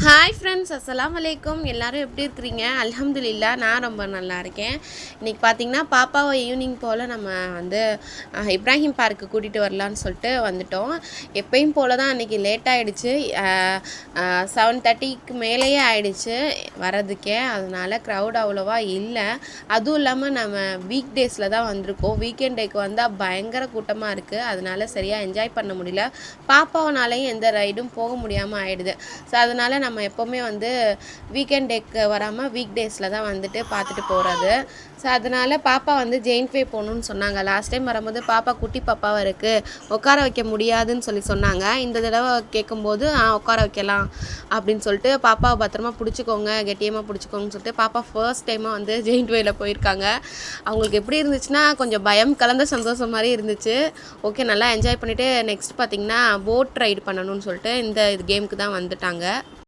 Hi friends, அஸ்ஸலாமு அலைக்கும். எல்லோரும் எப்படி இருக்கிறீங்க? அல்ஹம்துலில்லா, நான் ரொம்ப நல்லா இருக்கேன். இன்றைக்கி பார்த்திங்கன்னா பாப்பாவை ஈவினிங் போல் நம்ம வந்து இப்ராஹிம் பார்க்கு கூட்டிகிட்டு வரலான்னு சொல்லிட்டு வந்துட்டோம். எப்பயும் போல் தான் அன்றைக்கி லேட் ஆகிடுச்சு. 7:30க்கு மேலேயே ஆகிடுச்சு வரதுக்கே. அதனால் க்ரௌட் அவ்வளோவா இல்லை. அதுவும் இல்லாமல் நம்ம வீக் டேஸில் தான் வந்திருக்கோம். வீக்கெண்ட் டேக்கு வந்தால் பயங்கர கூட்டமாக இருக்குது. அதனால் சரியாக என்ஜாய் பண்ண முடியல. பாப்பாவனாலையும் எந்த ரைடும் போக முடியாமல் ஆகிடுது. ஸோ அதனால் நம்ம எப்போவுமே வந்து வீக்கெண்ட் டேக்கு வராமல் வீக் டேஸில் தான் வந்துட்டு பார்த்துட்டு போகிறது. ஸோ அதனால் பாப்பா வந்து ஜெயின்ட் வே போகணுன்னு சொன்னாங்க. லாஸ்ட் டைம் வரும்போது பாப்பா குட்டி பாப்பாவாக இருக்குது, உட்கார வைக்க முடியாதுன்னு சொன்னாங்க. இந்த தடவை கேட்கும்போது உட்கார வைக்கலாம் அப்படின்னு சொல்லிட்டு பாப்பாவை பத்திரமா பிடிச்சிக்கோங்க, கெட்டியமாக பிடிச்சிக்கோங்கன்னு சொல்லிட்டு பாப்பா ஃபர்ஸ்ட் டைமாக வந்து ஜெயின்ட் வேல போயிருக்காங்க. அவங்களுக்கு எப்படி இருந்துச்சுன்னா கொஞ்சம் பயம் கலந்த சந்தோஷம் மாதிரி இருந்துச்சு. ஓகே, நல்லா என்ஜாய் பண்ணிவிட்டு நெக்ஸ்ட் பார்த்திங்கன்னா போட் ரைடு பண்ணணும்னு சொல்லிட்டு இந்த கேமுக்கு தான் வந்துட்டாங்க.